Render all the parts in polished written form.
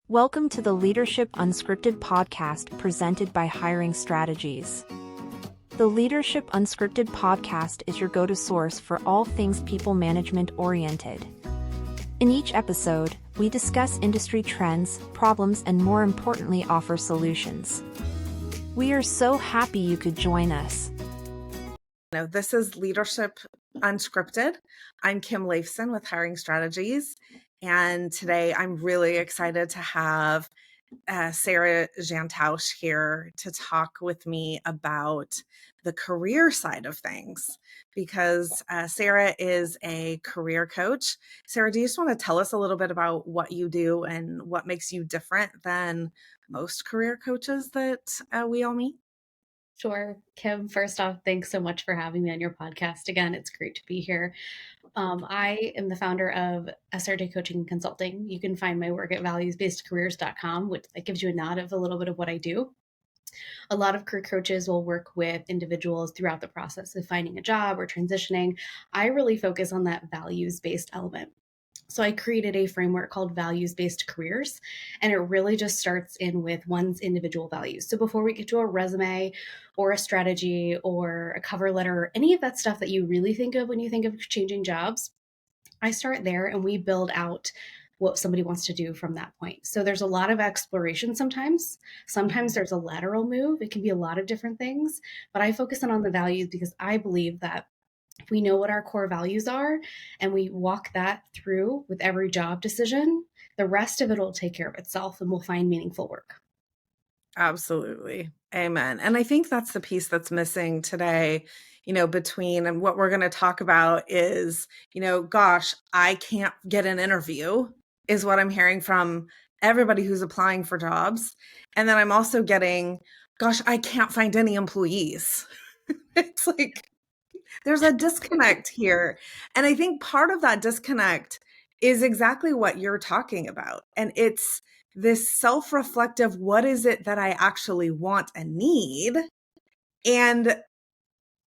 Welcome to the Leadership Unscripted podcast presented by Hiring Strategies. The Leadership Unscripted podcast is your go-to source for all things people management oriented. In each episode, we discuss industry trends, problems, and more importantly, offer solutions. We are so happy you could join us. This is Leadership Unscripted. I'm Kim Leifson with Hiring Strategies. And today I'm really excited to have Sarah Jantausch here to talk with me about the career side of things, because Sarah is a career coach. Sarah, do you just want to tell us a little bit about what you do and what makes you different than most career coaches that we all meet? Sure. Kim, first off, thanks so much for having me on your podcast again. It's great to be here. I am the founder of SRJ Coaching and Consulting. You can find my work at valuesbasedcareers.com, which that gives you a nod of a little bit of what I do. A lot of career coaches will work with individuals throughout the process of finding a job or transitioning. I really focus on that values-based element. So I created a framework called values-based careers, and it really just starts in with one's individual values. So before we get to a resume or a strategy or a cover letter or any of that stuff that you really think of when you think of changing jobs, I start there and we build out what somebody wants to do from that point. So there's a lot of exploration sometimes. Sometimes there's a lateral move. It can be a lot of different things, but I focus on the values because I believe that if we know what our core values are and we walk that through with every job decision, the rest of it will take care of itself and we'll find meaningful work. Absolutely. Amen. And I think that's the piece that's missing today, between, and what we're going to talk about is, gosh, I can't get an interview is what I'm hearing from everybody who's applying for jobs. And then I'm also getting, gosh, I can't find any employees. It's like, there's a disconnect here. And I think part of that disconnect is exactly what you're talking about. And it's this self-reflective, what is it that I actually want and need? And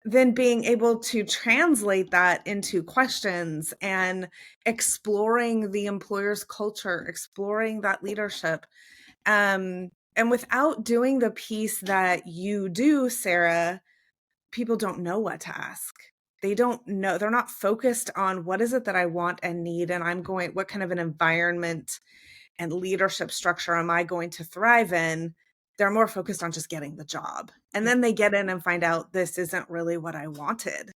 then being able to translate that into questions and exploring the employer's culture, exploring that leadership. And without doing the piece that you do, Sarah, people don't know what to ask. They don't know. They're not focused on what is it that I want and need. And what kind of an environment and leadership structure am I going to thrive in? They're more focused on just getting the job. And then they get in and find out this isn't really what I wanted,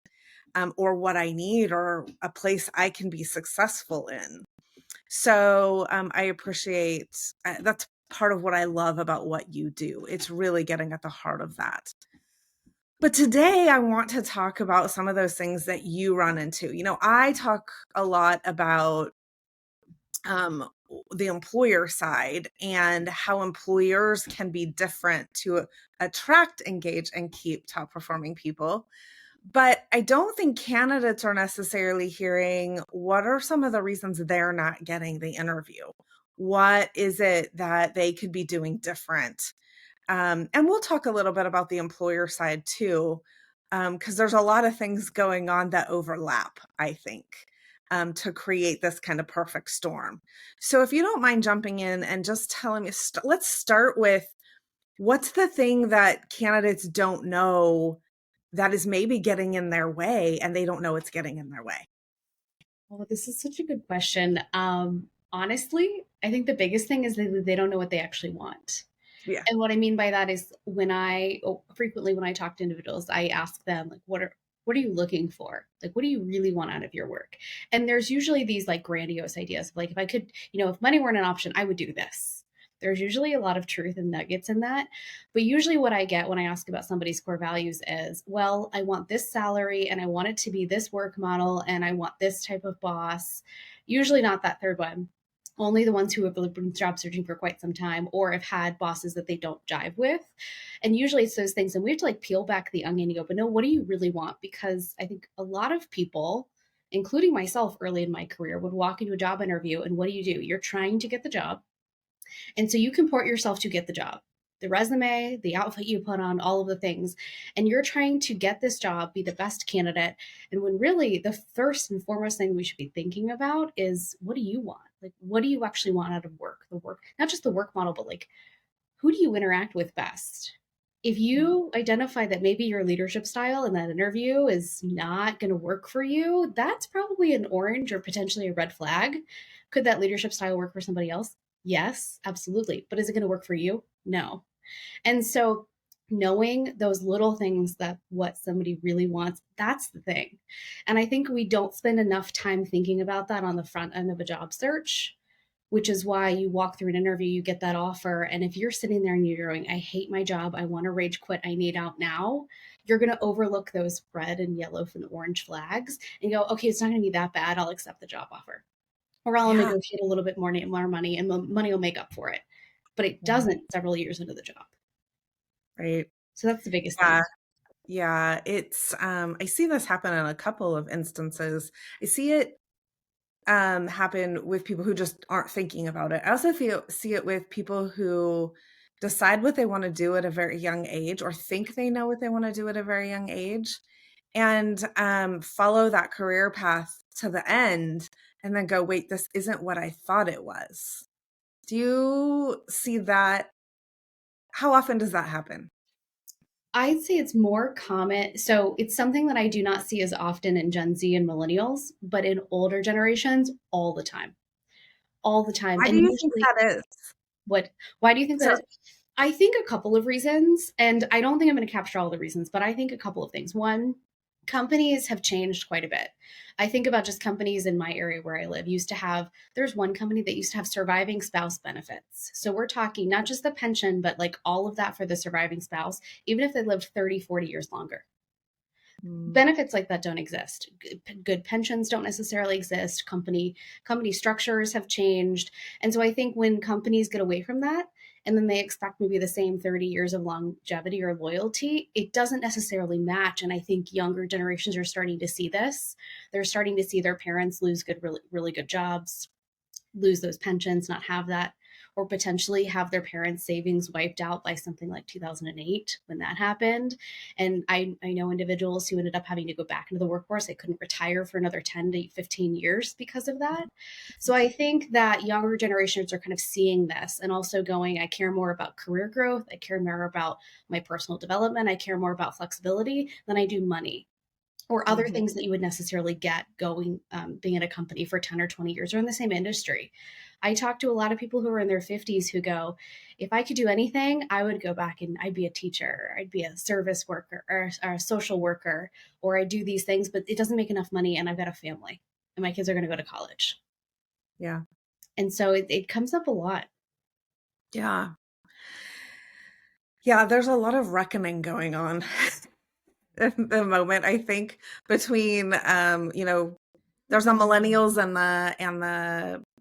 or what I need, or a place I can be successful in. So I appreciate that's part of what I love about what you do. It's really getting at the heart of that. But today I want to talk about some of those things that you run into. I talk a lot about the employer side and how employers can be different to attract, engage, and keep top performing people. But I don't think candidates are necessarily hearing what are some of the reasons they're not getting the interview. What is it that they could be doing different? And we'll talk a little bit about the employer side too, because there's a lot of things going on that overlap, I think, to create this kind of perfect storm. So if you don't mind jumping in and just telling me, let's start with what's the thing that candidates don't know that is maybe getting in their way and they don't know it's getting in their way? Well, this is such a good question. Honestly, I think the biggest thing is that they don't know what they actually want. Yeah. And what I mean by that is frequently when I talk to individuals, I ask them like, what are you looking for? Like, what do you really want out of your work? And there's usually these like grandiose ideas. Like if I could, if money weren't an option, I would do this. There's usually a lot of truth and nuggets in that. But usually what I get when I ask about somebody's core values is, well, I want this salary and I want it to be this work model and I want this type of boss. Usually not that third one. Only the ones who have been job searching for quite some time or have had bosses that they don't jive with. And usually it's those things. And we have to like peel back the onion and go, but no, what do you really want? Because I think a lot of people, including myself early in my career, would walk into a job interview and what do? You're trying to get the job. And so you comport yourself to get the job. The resume, the outfit you put on, all of the things. And you're trying to get this job, be the best candidate. And when really the first and foremost thing we should be thinking about is what do you want? Like, what do you actually want out of work? The work, not just the work model, but like, who do you interact with best? If you identify that maybe your leadership style in that interview is not going to work for you, that's probably an orange or potentially a red flag. Could that leadership style work for somebody else? Yes, absolutely. But is it going to work for you? No. And so knowing those little things, that what somebody really wants, that's the thing. And I think we don't spend enough time thinking about that on the front end of a job search, which is why you walk through an interview, you get that offer. And if you're sitting there and you're going, I hate my job, I want to rage quit, I need out now, you're going to overlook those red and yellow and orange flags and go, okay, it's not going to be that bad. I'll accept the job offer. Or I'll Yeah. negotiate a little bit more money and the money will make up for it. But it doesn't several years into the job. Right. So that's the biggest Yeah. thing. Yeah. It's, I see this happen in a couple of instances. I see it happen with people who just aren't thinking about it. I also see it with people who decide what they want to do at a very young age, or think they know what they want to do at a very young age, and follow that career path to the end, and then go, wait, this isn't what I thought it was. Do you see that? How often does that happen? I'd say it's more common. So it's something that I do not see as often in Gen Z and millennials, but in older generations, all the time. All the time. Why do And you think usually, that is? what, why do you think that So, is? I think a couple of reasons, and I don't think I'm going to capture all the reasons, but I think a couple of things. One, companies have changed quite a bit. I think about just companies in my area where I live used to have, there's one company that used to have surviving spouse benefits. So we're talking not just the pension, but like all of that for the surviving spouse, even if they lived 30, 40 years longer. Benefits like that don't exist. Good pensions don't necessarily exist. Company structures have changed. And so I think when companies get away from that and then they expect maybe the same 30 years of longevity or loyalty, it doesn't necessarily match. And I think younger generations are starting to see this. They're starting to see their parents lose good, really, really good jobs, lose those pensions, not have that, or potentially have their parents' savings wiped out by something like 2008 when that happened. And I know individuals who ended up having to go back into the workforce. They couldn't retire for another 10 to 15 years because of that. So I think that younger generations are kind of seeing this and also going, I care more about career growth. I care more about my personal development. I care more about flexibility than I do money or other things that you would necessarily get going, being at a company for 10 or 20 years or in the same industry. I talk to a lot of people who are in their 50s who go, if I could do anything, I would go back and I'd be a teacher, I'd be a service worker or a social worker, or I do these things, but it doesn't make enough money and I've got a family and my kids are going to go to college. yeah. And so it comes up a lot. Yeah. Yeah, there's a lot of reckoning going on in the moment, I think, between there's the millennials and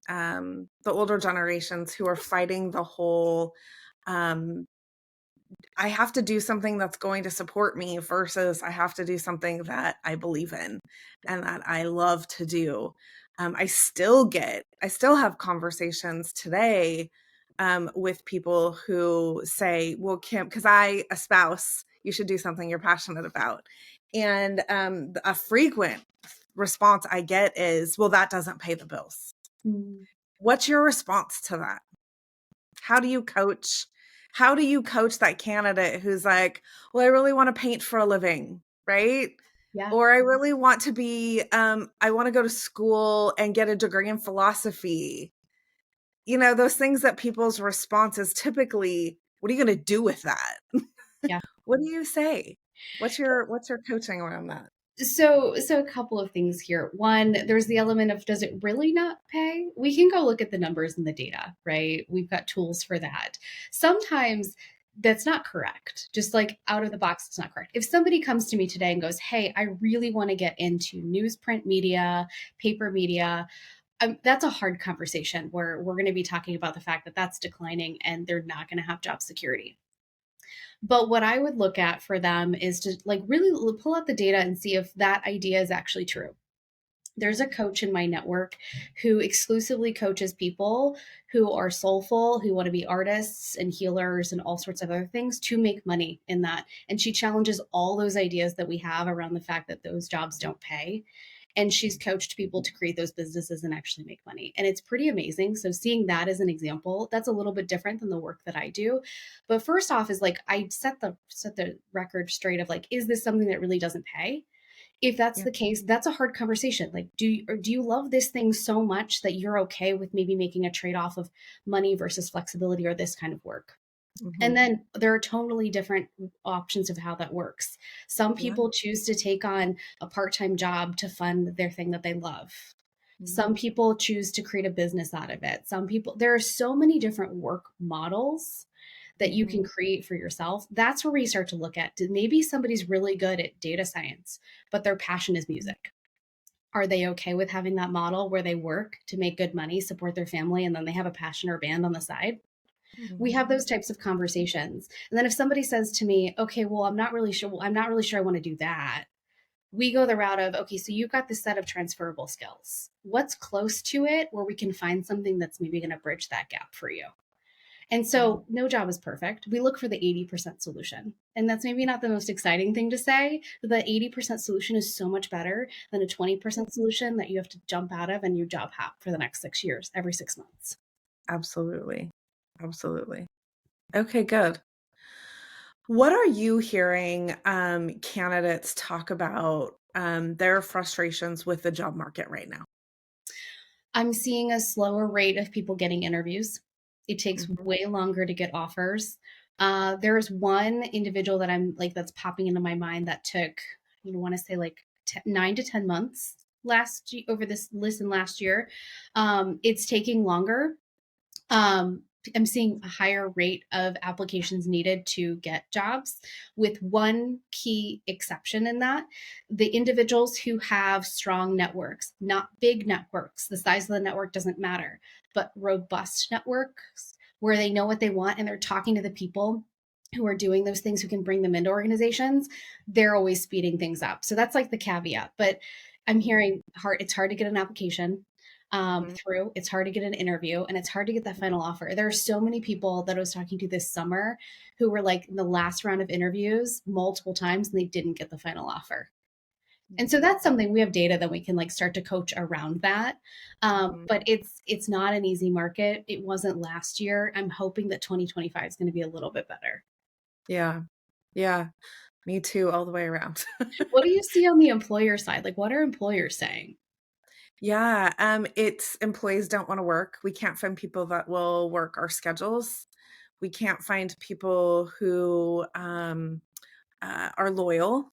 the older generations who are fighting the whole I have to do something that's going to support me versus I have to do something that I believe in and that I love to do. I still have conversations today with people who say, well, Kim, because I espouse you should do something you're passionate about. And a frequent response I get is, well, that doesn't pay the bills. What's your response to that? How do you coach that candidate who's like, well, I really want to paint for a living, right? Yeah. Or I really want to be, I want to go to school and get a degree in philosophy. You know, those things that people's response is typically, what are you going to do with that? Yeah. What do you say? What's your coaching around that? So a couple of things here. One, there's the element of, does it really not pay? We can go look at the numbers and the data, right? We've got tools for that. Sometimes that's not correct. Just like out of the box, it's not correct. If somebody comes to me today and goes, hey, I really want to get into newsprint media, paper media, that's a hard conversation where we're going to be talking about the fact that that's declining and they're not going to have job security. But what I would look at for them is to like really pull out the data and see if that idea is actually true. There's a coach in my network who exclusively coaches people who are soulful, who want to be artists and healers and all sorts of other things to make money in that. And she challenges all those ideas that we have around the fact that those jobs don't pay. and she's coached people to create those businesses and actually make money. And it's pretty amazing. So seeing that as an example, that's a little bit different than the work that I do. But first off is like I set the record straight of like, is this something that really doesn't pay? If that's Yeah. the case, that's a hard conversation. Like, do you love this thing so much that you're okay with maybe making a trade-off of money versus flexibility or this kind of work? And Mhm. then there are totally different options of how that works. Some Yeah. people choose to take on a part-time job to fund their thing that they love. Mhm. Some people choose to create a business out of it. Some people, there are so many different work models that you can Mhm. create for yourself. That's where we start to look at maybe somebody's really good at data science, but their passion is music. Are they okay with having that model where they work to make good money, support their family, and then they have a passion or band on the side? We have Mhm. those types of conversations. And then if somebody says to me, okay, well, I'm not really sure I want to do that. We go the route of, okay, so you've got this set of transferable skills. What's close to it where we can find something that's maybe going to bridge that gap for you? And Mhm. so no job is perfect. We look for the 80% solution. And that's maybe not the most exciting thing to say, but the 80% solution is so much better than a 20% solution that you have to jump out of and you job hop for the next 6 years, every 6 months. Absolutely. Absolutely. Okay, good. What are you hearing candidates talk about their frustrations with the job market right now? I'm seeing a slower rate of people getting interviews. It takes Mhm. way longer to get offers. There's one individual that I'm like that's popping into my mind that took, want to say like 9 to 10 months over this listen last year. It's taking longer. um, I'm seeing a higher rate of applications needed to get jobs, with one key exception in that: the individuals who have strong networks, not big networks. The size of the network doesn't matter, but robust networks where they know what they want and they're talking to the people who are doing those things who can bring them into organizations. They're always speeding things up. So that's like the caveat. But I'm hearing it's hard to get an application Mhm. through. It's hard to get an interview and it's hard to get that final offer. There are so many people that I was talking to this summer who were like in the last round of interviews multiple times and they didn't get the final offer. And so Mhm. that's something we have data that we can like start to coach around that. Mhm. But it's not an easy market. It wasn't last year. I'm hoping that 2025 is going to be a little bit better. Yeah. Yeah. Me too, all the way around. What do you see on the employer side? Like, what are employers saying? Yeah, it's employees don't want to work. We can't find people that will work our schedules. We can't find people who are loyal.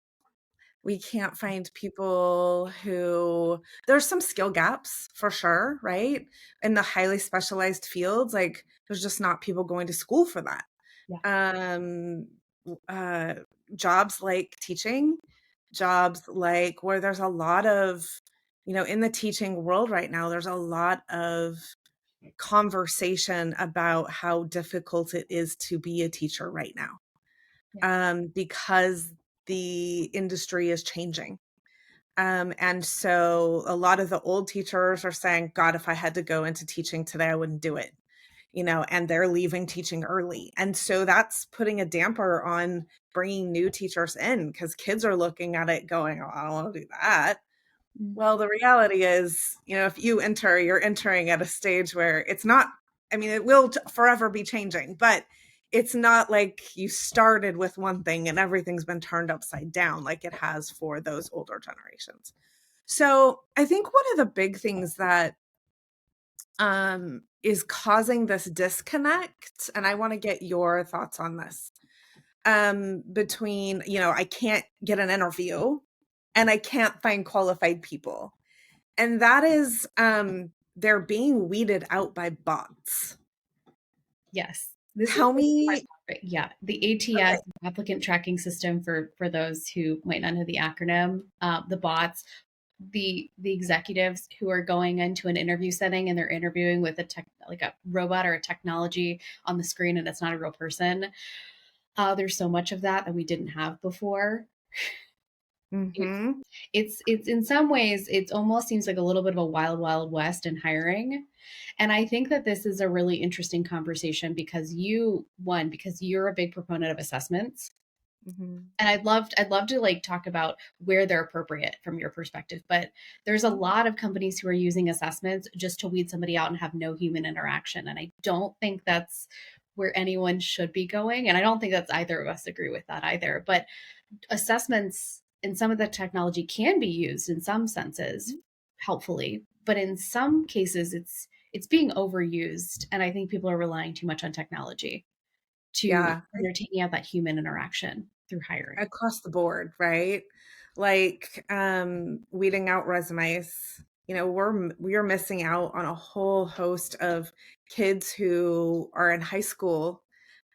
We can't find people who there's some skill gaps for sure, right? In the highly specialized fields, like there's just not people going to school for that. Yeah. Um, uh, Jobs like teaching, jobs like where there's a lot of, in the teaching world right now, there's a lot of conversation about how difficult it is to be a teacher right now, Yeah. because the industry is changing. And so a lot of the old teachers are saying, God, if I had to go into teaching today, I wouldn't do it, and they're leaving teaching early. And so that's putting a damper on bringing new teachers in because kids are looking at it going, oh, I don't want to do that. Mm. Well, the reality is, if you enter, you're entering at a stage where it's not, I mean, it will forever be changing, but it's not like you started with one thing and everything's been turned upside down like it has for those older generations. So I think one of the big things that is causing this disconnect, and I want to get your thoughts on this, between, I can't get an interview and I can't find qualified people. And that is, they're being weeded out by bots. Yes. This is Tell the hard me. topic. Yeah. The ATS, Okay. applicant tracking system, for those who might not know the acronym, the bots, the executives who are going into an interview setting and they're interviewing with like a robot or a technology on the screen and it's not a real person. There's so much of that we didn't have before. It's Mm-hmm. it's in some ways it almost seems like a little bit of a wild west in hiring. And I think that this is a really interesting conversation because because you're a big proponent of assessments. Mhm. And I'd love to like talk about where they're appropriate from your perspective, but there's a lot of companies who are using assessments just to weed somebody out and have no human interaction. And I don't think that's where anyone should be going. And I don't think that's either of us agree with that either. But assessments and some of the technology can be used in some senses helpfully, but in some cases it's being overused. And I think people are relying too much on technology to Yeah. they're taking out that human interaction through hiring. Across the board, right? Like, weeding out resumes. You know, we're missing out on a whole host of kids who are in high school,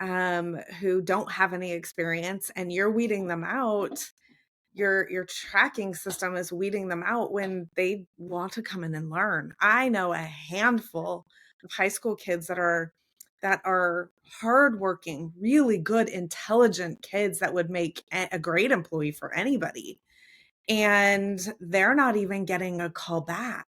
who don't have any experience, and you're weeding them out. Your tracking system is weeding them out when they want to come in and learn. I know a handful of high school kids that are hardworking, really good, intelligent kids that would make a great employee for anybody. And they're not even getting a call back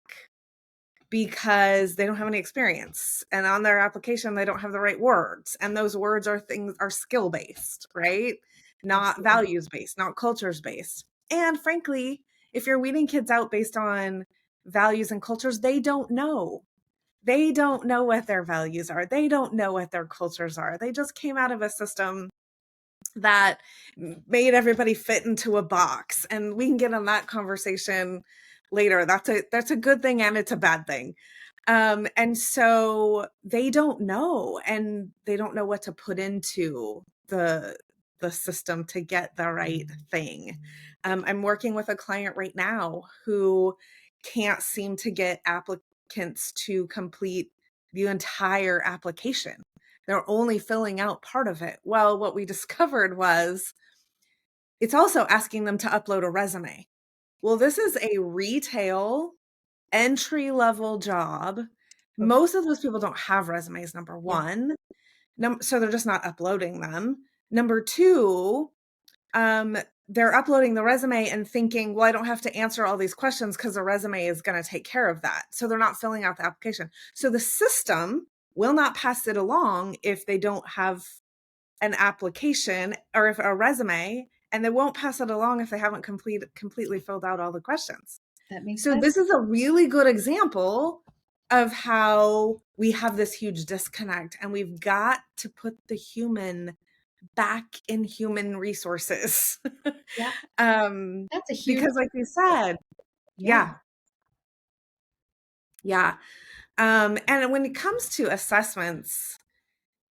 because they don't have any experience. And on their application, they don't have the right words. And those words are skill based, right? Not Absolutely. values based, not cultures based. And frankly, if you're weeding kids out based on values and cultures, they don't know. They don't know what their values are. They don't know what their cultures are. They just came out of a system that made everybody fit into a box. And we can get on that conversation later. That's a good thing and it's a bad thing. And so they don't know, and they don't know what to put into the system to get the right thing. I'm working with a client right now who can't seem to get applicants to complete the entire application. They're only filling out part of it. Well, what we discovered was it's also asking them to upload a resume. Well, this is a retail entry level job. Okay. Most of those people don't have resumes, number Yeah. one. So they're just not uploading them. Number two, um, they're uploading the resume and thinking, well, I don't have to answer all these questions because the resume is going to take care of that. So they're not filling out the application. So the system will not pass it along if they don't have an application or if a resume, and they won't pass it along if they haven't completely filled out all the questions. That makes So sense. this is a really good example of how we have this huge disconnect, and we've got to put the human back in human resources. Yeah. um That's a huge because like you said, yeah. yeah, yeah. And when it comes to assessments,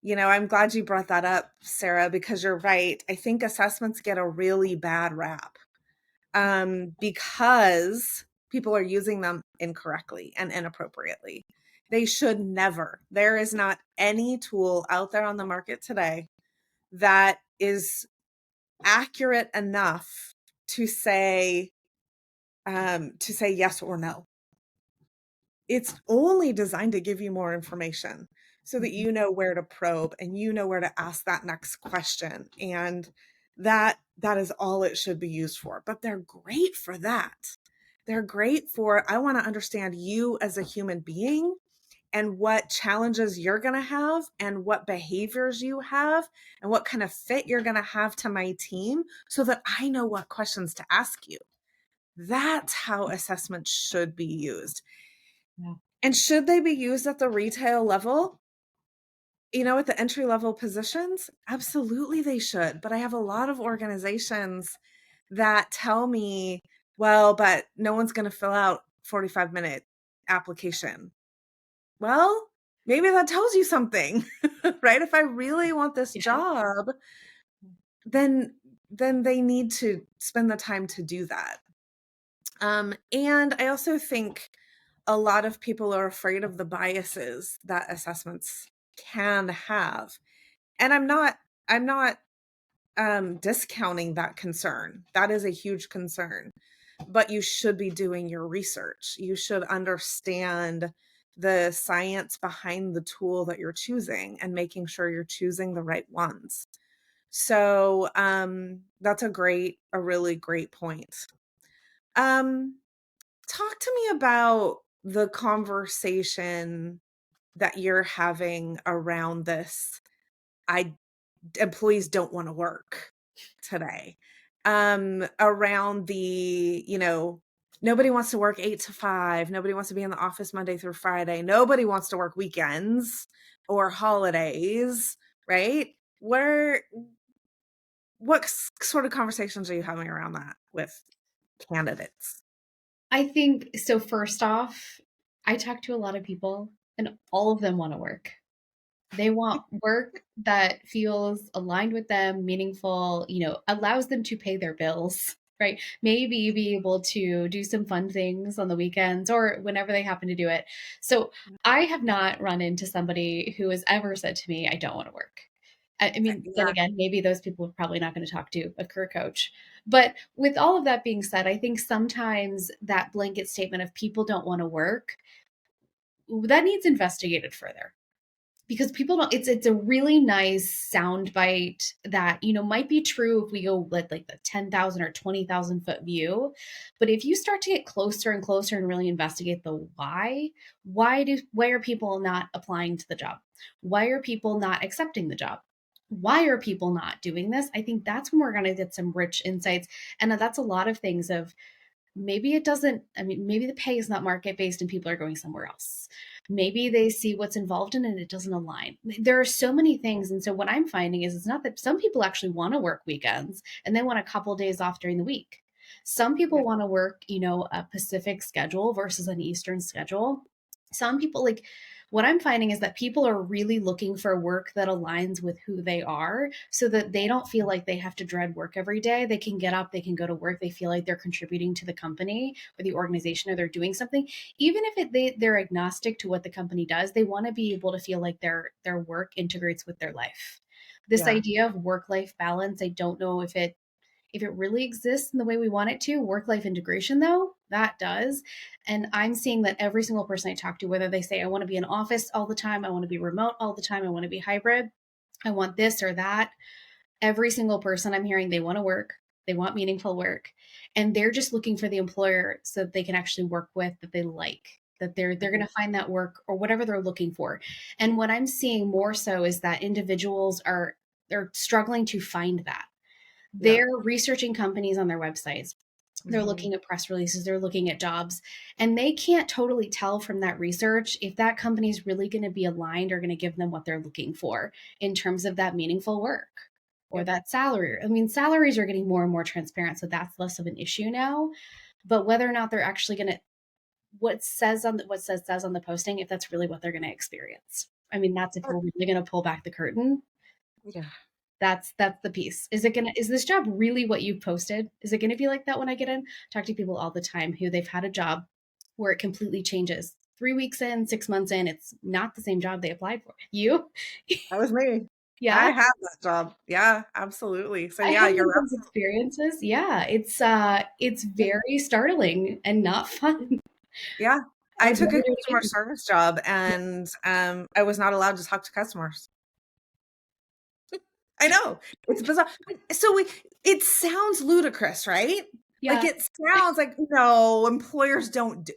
I'm glad you brought that up, Sarah, because you're right. I think assessments get a really bad rap, because people are using them incorrectly and inappropriately. They should never. There is not any tool out there on the market today that is accurate enough to say yes or no. It's only designed to give you more information so that Mhm. you know where to probe and you know where to ask that next question. And that is all it should be used for. But they're great for that. They're great for, I want to understand you as a human being and what challenges you're going to have and what behaviors you have and what kind of fit you're going to have to my team so that I know what questions to ask you. That's how assessments should be used. Yeah. And should they be used at the retail level? At the entry level positions? Absolutely they should. But I have a lot of organizations that tell me, well, but no one's going to fill out 45-minute application. Well, maybe that tells you something, right? If I really want this Yeah. job, then they need to spend the time to do that. And I also think a lot of people are afraid of the biases that assessments can have. And I'm not discounting that concern. That is a huge concern. But you should be doing your research. You should understand the science behind the tool that you're choosing and making sure you're choosing the right ones. So that's a really great point. Um, Talk to me about the conversation that you're having around this. I Employees don't want to work. today, around the, nobody wants to work 8 to 5. Nobody wants to be in the office Monday through Friday. Nobody wants to work weekends or holidays, right? What sort of conversations are you having around that with candidates? I think so. First off, I talk to a lot of people, and all of them want to work. They want work that feels aligned with them, meaningful, allows them to pay their bills, right? Maybe be able to do some fun things on the weekends or whenever they happen to do it. So I have not run into somebody who has ever said to me, I don't want to work. I mean, then Yeah, again, maybe those people are probably not going to talk to a career coach. But with all of that being said, I think sometimes that blanket statement of people don't want to work, that needs investigated further because people don't, it's a really nice sound bite that might be true if we go like the 10,000 or 20,000 foot view, but if you start to get closer and closer and really investigate the why are people not applying to the job, why are people not accepting the job, why are people not doing this, I think that's when we're going to get some rich insights. And that's a lot of things of maybe it doesn't, I mean, maybe the pay is not market based and people are going somewhere else. Maybe they see what's involved in it and it doesn't align. There are so many things. And so what I'm finding is it's not that some people actually want to work weekends and they want a couple days off during the week. Some yeah, people want to work, a Pacific schedule versus an Eastern schedule. Some people like what I'm finding is that people are really looking for work that aligns with who they are so that they don't feel like they have to dread work every day. They can get up, they can go to work, they feel like they're contributing to the company or the organization or they're doing something. Even if they're agnostic to what the company does, they want to be able to feel like their work integrates with their life. This yeah, idea of work-life balance, I don't know if it really exists in the way we want it to. Work life integration, though, that does. And I'm seeing that every single person I talk to, whether they say, I want to be in office all the time, I want to be remote all the time, I want to be hybrid, I want this or that. Every single person I'm hearing, they want to work, they want meaningful work, and they're just looking for the employer so that they can actually work with that they like, that they're going mhm, to find that work or whatever they're looking for. And what I'm seeing more so is that individuals are they're struggling to find that. yeah, They're researching companies on their websites. They're mhm, looking at press releases, they're looking at jobs, and they can't totally tell from that research if that company is really going to be aligned or going to give them what they're looking for in terms of that meaningful work or yep, that salary. I mean, salaries are getting more and more transparent, so that's less of an issue now. But whether or not they're actually going to what says on the posting, if that's really what they're going to experience. I mean, that's if we're really going to pull back the curtain. yeah. That's the piece. Is this job really what you posted? Is it gonna be like that when I get in? Talk to people all the time who they've had a job where it completely changes. 3 weeks in, 6 months in, it's not the same job they applied for. You? That was me. I Yeah. had that job. Yeah, absolutely. So I yeah, had one you're of those experiences. Yeah. It's absolutely, very startling and not fun. yeah. I I would took never a do customer it again. service job and I was not allowed to talk to customers. I know. It's bizarre. So it sounds ludicrous, right? Like Yeah. it sounds like no, employers don't do.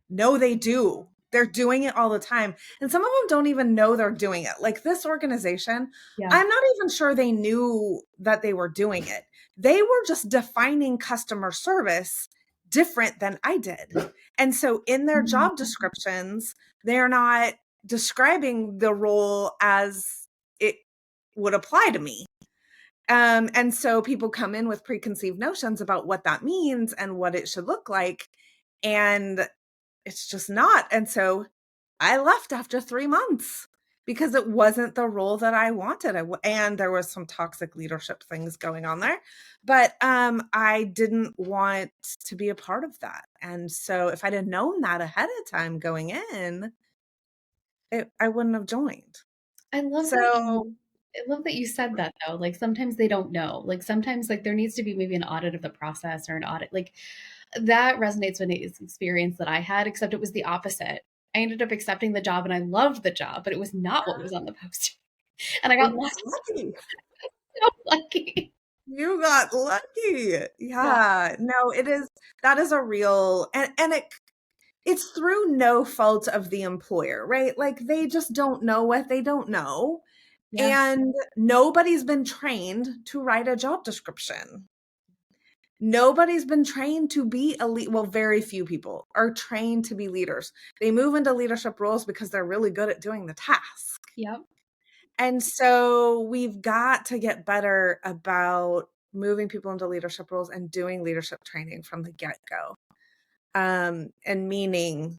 No, they do. They're doing it all the time. And some of them don't even know they're doing it. Like this organization, Yeah. I'm not even sure they knew that they were doing it. They were just defining customer service different than I did. And so in their Mhm. job descriptions, they're not describing the role as it would apply to me. And so people come in with preconceived notions about what that means and what it should look like. And it's just not. And so I left after 3 months because it wasn't the role that I wanted. And there was some toxic leadership things going on there, but I didn't want to be a part of that. And so if I'd have known that ahead of time going in, I wouldn't have joined. I love that you So I love that you said that though. Like sometimes they don't know. Like sometimes like there needs to be maybe an audit of the process or an audit. Like that resonates with an experience that I had, except it was the opposite. I ended up accepting the job and I loved the job, but it was not what was on the posting. And I well, got you got lucky, lucky. so lucky. You got lucky. Yeah. Yeah. No, it is that is a real and it's through no fault of the employer, right? Like they just don't know what they don't know. Yeah. And nobody's been trained to write a job description. Nobody's been trained to be a lead. Well, very few people are trained to be leaders. They move into leadership roles because they're really good at doing the task. Yep. And so we've got to get better about moving people into leadership roles and doing leadership training from the get-go. And meaning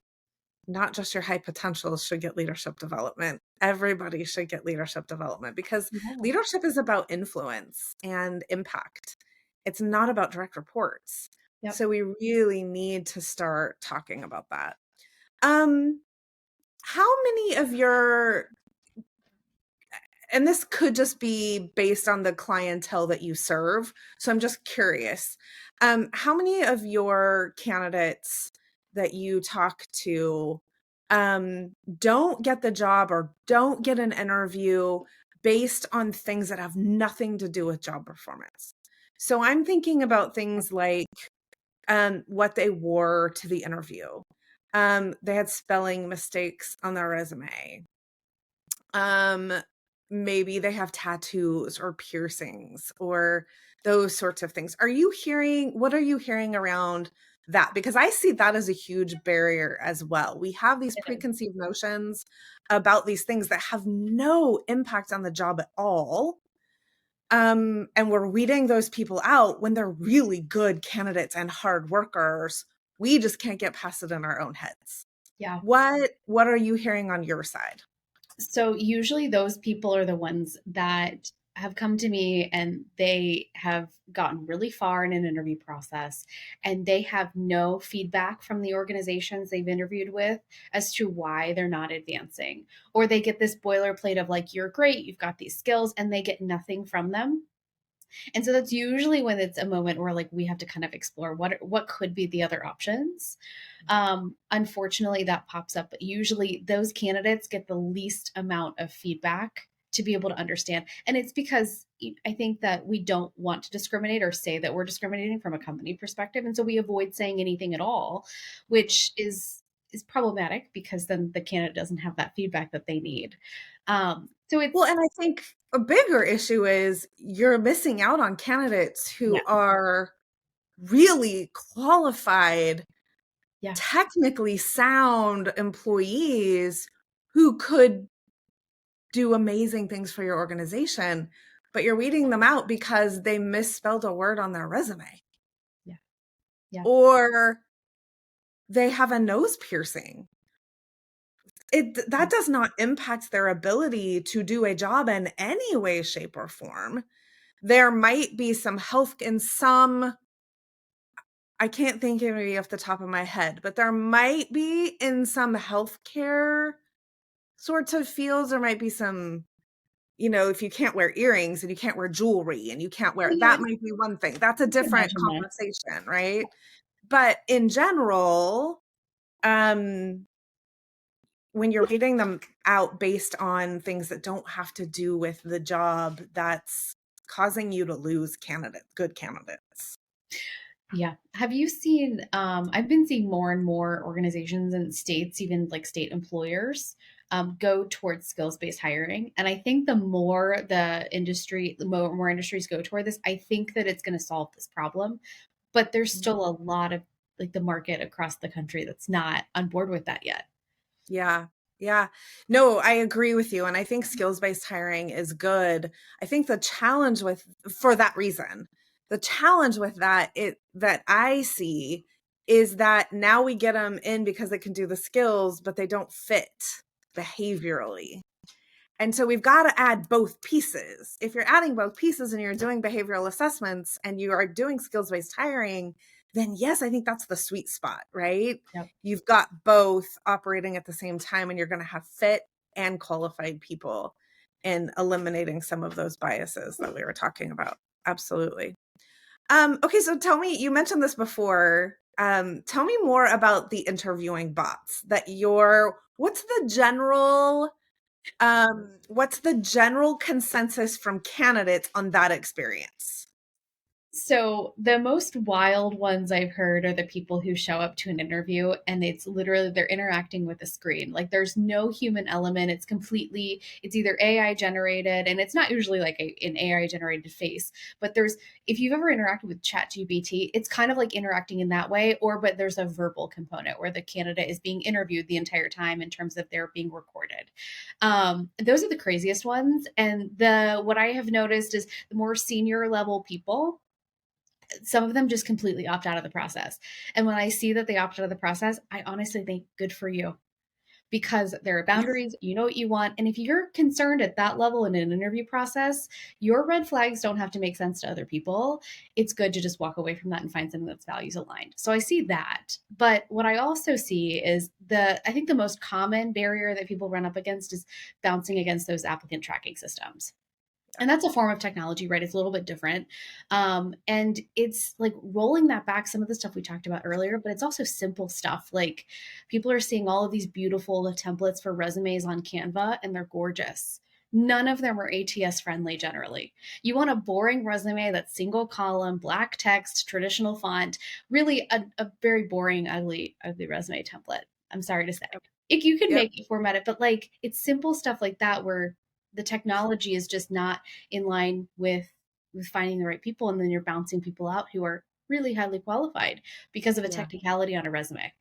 not just your high potentials should get leadership development. Everybody should get leadership development because Yeah. leadership is about influence and impact. It's not about direct reports. Yep. So we really need to start talking about that. How many of your, and this could just be based on the clientele that you serve, so I'm just curious, how many of your candidates that you talk to don't get the job or don't get an interview based on things that have nothing to do with job performance? So I'm thinking about things like what they wore to the interview. They had spelling mistakes on their resume. Maybe they have tattoos or piercings or those sorts of things. What are you hearing around that? Because I see that as a huge barrier as well. We have these It is. preconceived notions about these things that have no impact on the job at all. And we're weeding those people out when they're really good candidates and hard workers. We just can't get past it in our own heads. Yeah. What are you hearing on your side? So usually those people are the ones that have come to me and they have gotten really far in an interview process and they have no feedback from the organizations they've interviewed with as to why they're not advancing. Or they get this boilerplate of like, you're great, you've got these skills, and they get nothing from them. And so that's usually when it's a moment where like we have to kind of explore what could be the other options. Unfortunately, that pops up, but usually those candidates get the least amount of feedback to be able to understand. And it's because I think that we don't want to discriminate or say that we're discriminating from a company perspective. And so we avoid saying anything at all, which is problematic because then the candidate doesn't have that feedback that they need. So it's Well, and I think a bigger issue is you're missing out on candidates yeah, who are really qualified, yeah, technically sound employees who could do amazing things for your organization, but you're weeding them out because they misspelled a word on their resume. yeah, yeah. Or they have a nose piercing. That does not impact their ability to do a job in any way, shape, or form. There might be some health in some, I can't think of any off the top of my head, but there might be in some healthcare sorts of fields, there might be some, if you can't wear earrings and you can't wear jewelry and you can't wear, Yeah, that might be one thing. That's a I can different imagine that. conversation, right? But in general, um, when you're reading them out based on things that don't have to do with the job, that's causing you to lose good candidates. Yeah. Have you seen, I've been seeing more and more organizations and states, even like state employers, go towards skills-based hiring. And I think the more more industries go toward this, I think that it's going to solve this problem. But there's still a lot of like the market across the country that's not on board with that yet. Yeah. Yeah. No, I agree with you. And I think skills-based hiring is good. I think the challenge for that reason, the challenge with that I see is that now we get them in because they can do the skills, but they don't fit behaviorally. And so we've got to add both pieces. If you're adding both pieces and you're doing behavioral assessments and you are doing skills-based hiring, then yes, I think that's the sweet spot, right? Yep. You've got both operating at the same time and you're going to have fit and qualified people and eliminating some of those biases that we were talking about. Absolutely. Okay, so tell me, you mentioned this before. Tell me more about the interviewing bots what's the general consensus from candidates on that experience? So the most wild ones I've heard are the people who show up to an interview and it's literally they're interacting with a screen. Like there's no human element. It's either AI generated, and it's not usually like an AI generated face, but if you've ever interacted with ChatGPT, it's kind of like interacting in that way, but there's a verbal component where the candidate is being interviewed the entire time in terms of they're being recorded. Those are the craziest ones. And what I have noticed is the more senior level people, some of them just completely opt out of the process. And when I see that they opt out of the process, I honestly think good for you, because there are boundaries, you know what you want. And if you're concerned at that level in an interview process, your red flags don't have to make sense to other people. It's good to just walk away from that and find something that's values aligned. So I see that. But what I also see is I think the most common barrier that people run up against is bouncing against those applicant tracking systems. And that's a form of technology, right? It's a little bit different. And it's like rolling that back, some of the stuff we talked about earlier, but it's also simple stuff. Like people are seeing all of these beautiful templates for resumes on Canva, and they're gorgeous. None of them are ATS friendly generally. You want a boring resume that's single column, black text, traditional font, really a very boring, ugly resume template. I'm sorry to say. You can Yep. make it formatted, but like it's simple stuff like that where the technology is just not in line with finding the right people, and then you're bouncing people out who are really highly qualified because of a Yeah. technicality on a resume.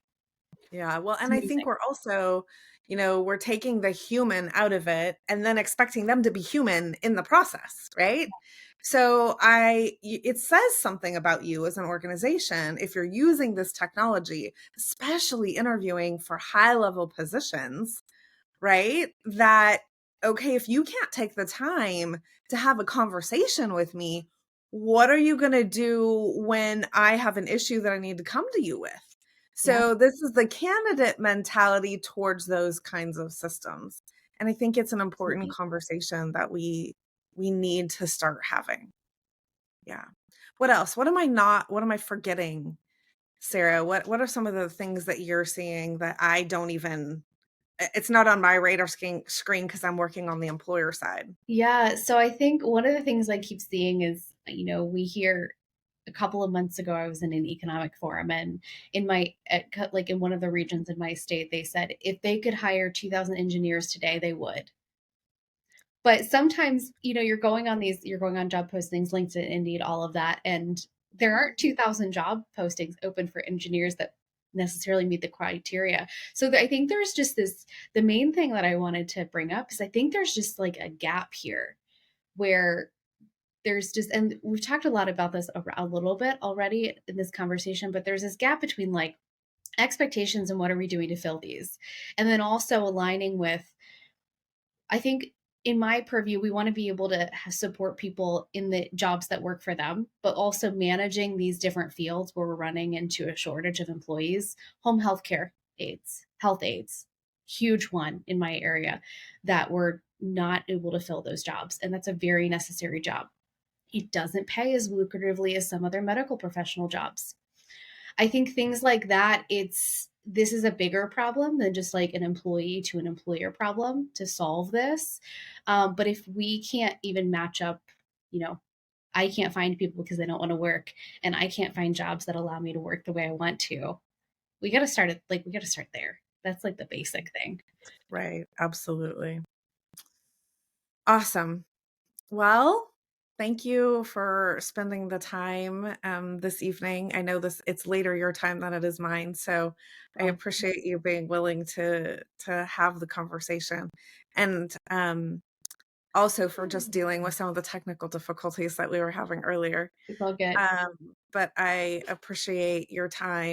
Yeah. Well, It's and I think amazing. we're also, we're taking the human out of it and then expecting them to be human in the process, right? So it says something about you as an organization if you're using this technology, especially interviewing for high level positions, right? That, okay, if you can't take the time to have a conversation with me, what are you going to do when I have an issue that I need to come to you with? Yeah, So this is the candidate mentality towards those kinds of systems. And I think it's an important absolutely. conversation that we need to start having. Yeah. What else? What am I forgetting, Sarah? What are some of the things that you're seeing that I don't even it's not on my radar screen because I'm working on the employer side. Yeah. So I think one of the things I keep seeing is, we hear a couple of months ago, I was in an economic forum, and like in one of the regions in my state, they said if they could hire 2,000 engineers today, they would. But sometimes, you're going on job postings, LinkedIn, Indeed, all of that, and there aren't 2,000 job postings open for engineers that necessarily meet the criteria. So I think there's just the main thing that I wanted to bring up is I think there's just like a gap here where and we've talked a lot about this a little bit already in this conversation, but there's this gap between like expectations and what are we doing to fill these, and then also aligning with, I think in my purview, we want to be able to support people in the jobs that work for them, but also managing these different fields where we're running into a shortage of employees. Home healthcare aides, health aides, huge one in my area that we're not able to fill those jobs. And that's a very necessary job. It doesn't pay as lucratively as some other medical professional jobs. I think things like that, this is a bigger problem than just like an employee to an employer problem to solve this. But if we can't even match up, you know, I can't find people because they don't want to work, and I can't find jobs that allow me to work the way I want to. We got to start there. That's like the basic thing. Right. Absolutely. Awesome. Well, thank you for spending the time this evening. I know it's later your time than it is mine, so I Oh, appreciate you being willing to have the conversation, and also for just dealing with some of the technical difficulties that we were having earlier. it's all good. But I appreciate your time.